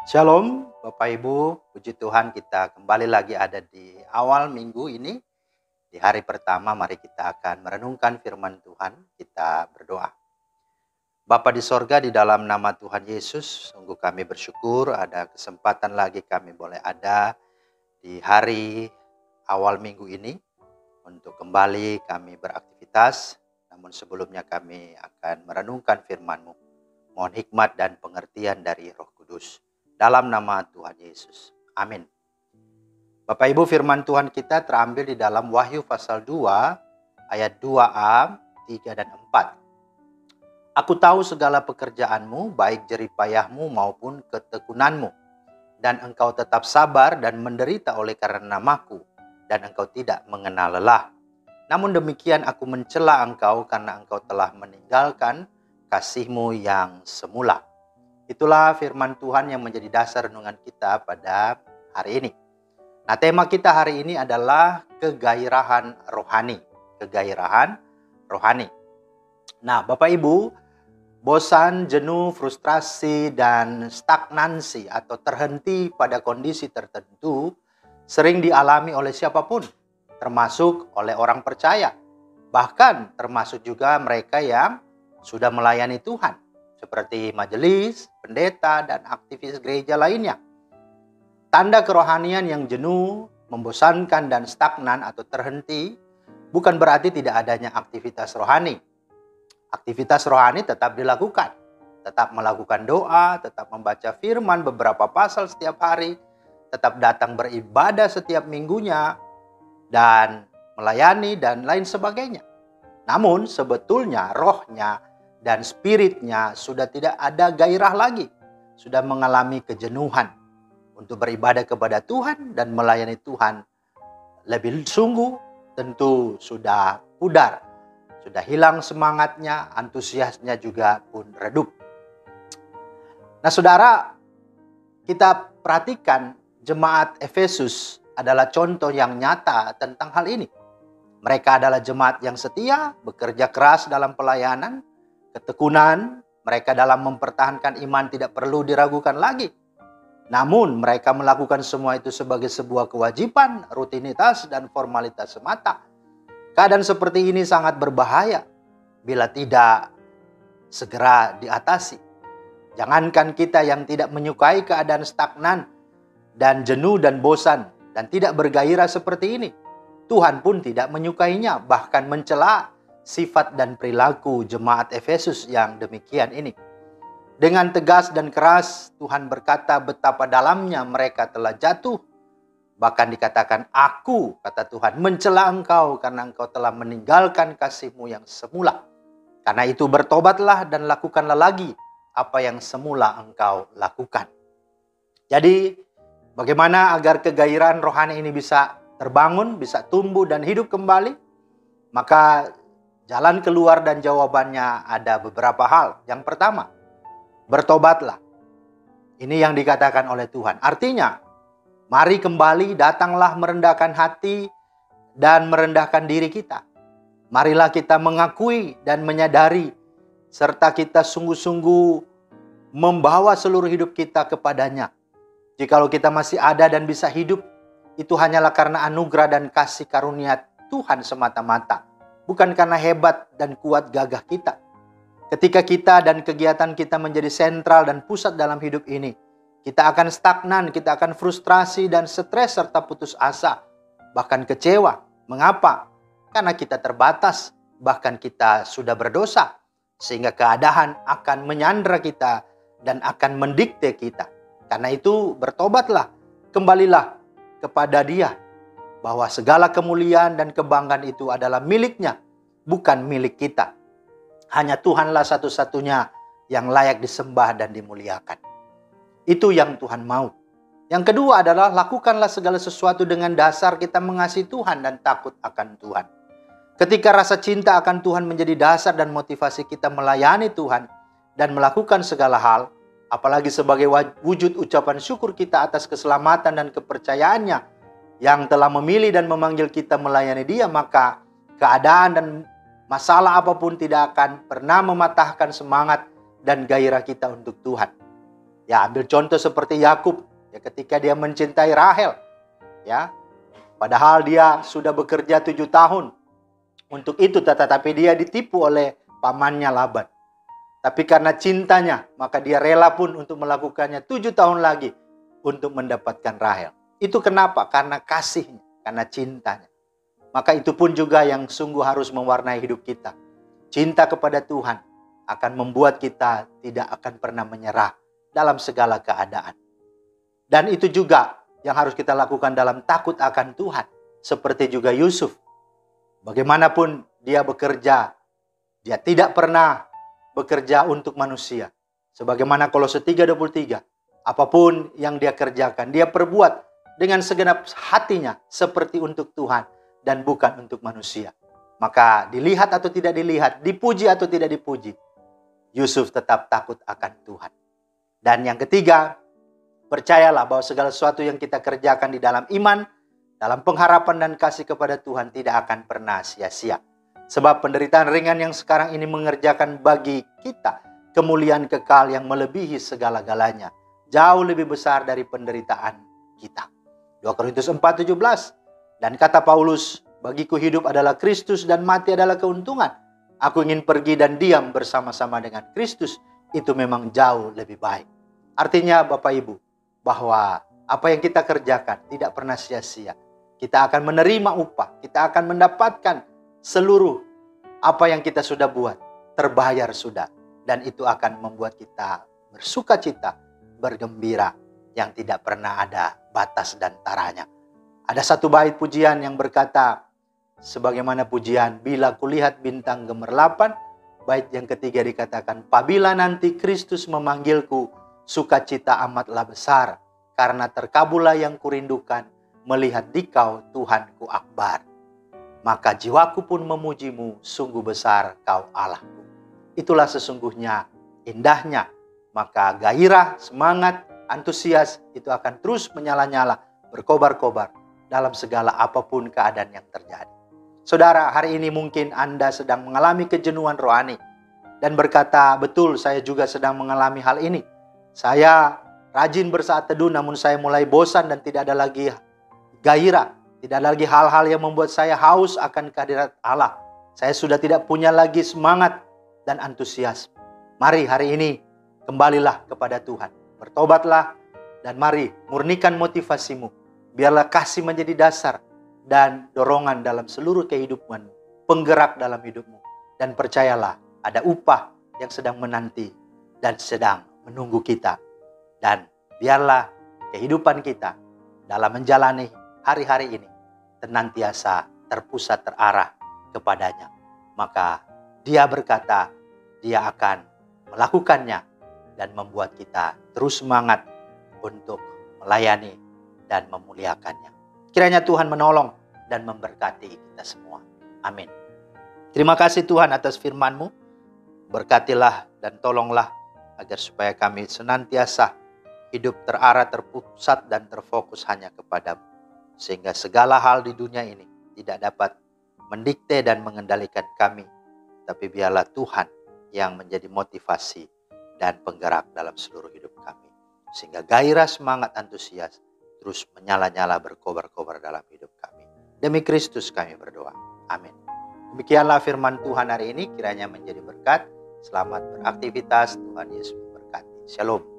Shalom, Bapak Ibu, puji Tuhan kita kembali lagi ada di awal minggu ini. Di hari pertama mari kita akan merenungkan firman Tuhan, kita berdoa. Bapa di sorga, di dalam nama Tuhan Yesus, sungguh kami bersyukur ada kesempatan lagi kami boleh ada di hari awal minggu ini untuk kembali kami beraktivitas. Namun sebelumnya kami akan merenungkan firman-Mu. Mohon hikmat dan pengertian dari Roh Kudus. Dalam nama Tuhan Yesus. Amin. Bapak Ibu, firman Tuhan kita terambil di dalam Wahyu pasal 2 ayat 2a, 3 dan 4. Aku tahu segala pekerjaanmu, baik jeripayahmu maupun ketekunanmu. Dan engkau tetap sabar dan menderita oleh karena namaku. Dan engkau tidak mengenal lelah. Namun demikian aku mencela engkau karena engkau telah meninggalkan kasihmu yang semula. Itulah firman Tuhan yang menjadi dasar renungan kita pada hari ini. Nah, tema kita hari ini adalah kegairahan rohani. Kegairahan rohani. Nah, Bapak Ibu, bosan, jenuh, frustrasi, dan stagnansi atau terhenti pada kondisi tertentu sering dialami oleh siapapun, termasuk oleh orang percaya. Bahkan termasuk juga mereka yang sudah melayani Tuhan, seperti majelis, pendeta, dan aktivis gereja lainnya. Tanda kerohanian yang jenuh, membosankan, dan stagnan atau terhenti bukan berarti tidak adanya aktivitas rohani. Aktivitas rohani tetap dilakukan. Tetap melakukan doa, tetap membaca firman beberapa pasal setiap hari, tetap datang beribadah setiap minggunya, dan melayani, dan lain sebagainya. Namun sebetulnya rohnya dan spiritnya sudah tidak ada gairah lagi. Sudah mengalami kejenuhan untuk beribadah kepada Tuhan dan melayani Tuhan. Lebih sungguh tentu sudah pudar. Sudah hilang semangatnya, antusiasnya juga pun redup. Nah saudara, kita perhatikan jemaat Efesus adalah contoh yang nyata tentang hal ini. Mereka adalah jemaat yang setia, bekerja keras dalam pelayanan, ketekunan, mereka dalam mempertahankan iman tidak perlu diragukan lagi. Namun mereka melakukan semua itu sebagai sebuah kewajiban, rutinitas, dan formalitas semata. Keadaan seperti ini sangat berbahaya bila tidak segera diatasi. Jangankan kita yang tidak menyukai keadaan stagnan dan jenuh dan bosan dan tidak bergairah seperti ini. Tuhan pun tidak menyukainya, bahkan mencela sifat dan perilaku jemaat Efesus yang demikian ini. Dengan tegas dan keras Tuhan berkata betapa dalamnya mereka telah jatuh. Bahkan dikatakan, aku, kata Tuhan, mencela engkau karena engkau telah meninggalkan kasihmu yang semula. Karena itu bertobatlah dan lakukanlah lagi apa yang semula engkau lakukan. Jadi bagaimana agar kegairahan rohani ini bisa terbangun, bisa tumbuh dan hidup kembali? Maka jalan keluar dan jawabannya ada beberapa hal. Yang pertama, bertobatlah. Ini yang dikatakan oleh Tuhan. Artinya, mari kembali, datanglah merendahkan hati dan merendahkan diri kita. Marilah kita mengakui dan menyadari, serta kita sungguh-sungguh membawa seluruh hidup kita kepadanya. Jikalau kita masih ada dan bisa hidup, itu hanyalah karena anugerah dan kasih karunia Tuhan semata-mata. Bukan karena hebat dan kuat gagah kita. Ketika kita dan kegiatan kita menjadi sentral dan pusat dalam hidup ini, kita akan stagnan, kita akan frustrasi dan stres serta putus asa. Bahkan kecewa. Mengapa? Karena kita terbatas. Bahkan kita sudah berdosa. Sehingga keadaan akan menyandra kita dan akan mendikte kita. Karena itu bertobatlah. Kembalilah kepada Dia, bahwa segala kemuliaan dan kebanggaan itu adalah miliknya, bukan milik kita. Hanya Tuhanlah satu-satunya yang layak disembah dan dimuliakan. Itu yang Tuhan mau. Yang kedua adalah lakukanlah segala sesuatu dengan dasar kita mengasihi Tuhan dan takut akan Tuhan. Ketika rasa cinta akan Tuhan menjadi dasar dan motivasi kita melayani Tuhan dan melakukan segala hal, apalagi sebagai wujud ucapan syukur kita atas keselamatan dan kepercayaannya yang telah memilih dan memanggil kita melayani Dia, maka keadaan dan masalah apapun tidak akan pernah mematahkan semangat dan gairah kita untuk Tuhan. Ya, ambil contoh seperti Yakub, ya, ketika dia mencintai Rahel, ya, padahal dia sudah bekerja 7 tahun untuk itu, tetapi dia ditipu oleh pamannya Laban. Tapi karena cintanya, maka dia rela pun untuk melakukannya 7 tahun lagi untuk mendapatkan Rahel. Itu kenapa? Karena kasihnya, karena cintanya. Maka itu pun juga yang sungguh harus mewarnai hidup kita. Cinta kepada Tuhan akan membuat kita tidak akan pernah menyerah dalam segala keadaan. Dan itu juga yang harus kita lakukan dalam takut akan Tuhan. Seperti juga Yusuf. Bagaimanapun dia bekerja, dia tidak pernah bekerja untuk manusia. Sebagaimana Kolose 3:23, apapun yang dia kerjakan, dia perbuat dengan segenap hatinya seperti untuk Tuhan dan bukan untuk manusia. Maka dilihat atau tidak dilihat, dipuji atau tidak dipuji, Yusuf tetap takut akan Tuhan. Dan yang ketiga, percayalah bahwa segala sesuatu yang kita kerjakan di dalam iman, dalam pengharapan dan kasih kepada Tuhan tidak akan pernah sia-sia. Sebab penderitaan ringan yang sekarang ini mengerjakan bagi kita kemuliaan kekal yang melebihi segala-galanya. Jauh lebih besar dari penderitaan kita. 2 Korintus 4:17. Dan kata Paulus, bagiku hidup adalah Kristus dan mati adalah keuntungan. Aku ingin pergi dan diam bersama-sama dengan Kristus. Itu memang jauh lebih baik. Artinya Bapak Ibu, bahwa apa yang kita kerjakan tidak pernah sia-sia. Kita akan menerima upah. Kita akan mendapatkan seluruh apa yang kita sudah buat. Terbayar sudah. Dan itu akan membuat kita bersuka cita, bergembira, yang tidak pernah ada batas dan taranya. Ada satu bait pujian yang berkata, sebagaimana pujian, bila kulihat bintang gemerlapan. Bait yang ketiga dikatakan, apabila nanti Kristus memanggilku, sukacita amatlah besar, karena terkabullah yang kurindukan, melihat dikau Tuhanku akbar. Maka jiwaku pun memujimu, sungguh besar kau Allahku. Itulah sesungguhnya indahnya. Maka gairah, semangat, antusias itu akan terus menyala-nyala, berkobar-kobar dalam segala apapun keadaan yang terjadi. Saudara, hari ini mungkin Anda sedang mengalami kejenuhan rohani dan berkata, betul, saya juga sedang mengalami hal ini. Saya rajin bersaat teduh, namun saya mulai bosan dan tidak ada lagi gairah. Tidak ada lagi hal-hal yang membuat saya haus akan kehadirat Allah. Saya sudah tidak punya lagi semangat dan antusias. Mari hari ini kembalilah kepada Tuhan. Bertobatlah dan mari murnikan motivasimu. Biarlah kasih menjadi dasar dan dorongan dalam seluruh kehidupan, penggerak dalam hidupmu. Dan percayalah, ada upah yang sedang menanti dan sedang menunggu kita. Dan biarlah kehidupan kita dalam menjalani hari-hari ini senantiasa terpusat, terarah kepadanya. Maka dia berkata, dia akan melakukannya dan membuat kita terus semangat untuk melayani dan memuliakannya. Kiranya Tuhan menolong dan memberkati kita semua. Amin. Terima kasih Tuhan atas firman-Mu. Berkatilah dan tolonglah agar supaya kami senantiasa hidup terarah, terpusat dan terfokus hanya kepada-Mu. Sehingga segala hal di dunia ini tidak dapat mendikte dan mengendalikan kami. Tapi biarlah Tuhan yang menjadi motivasi dan penggerak dalam seluruh hidup kami. Sehingga gairah, semangat, antusias terus menyala-nyala, berkobar-kobar dalam hidup kami. Demi Kristus kami berdoa. Amin. Demikianlah firman Tuhan hari ini, kiranya menjadi berkat. Selamat beraktivitas, Tuhan Yesus memberkati. Shalom.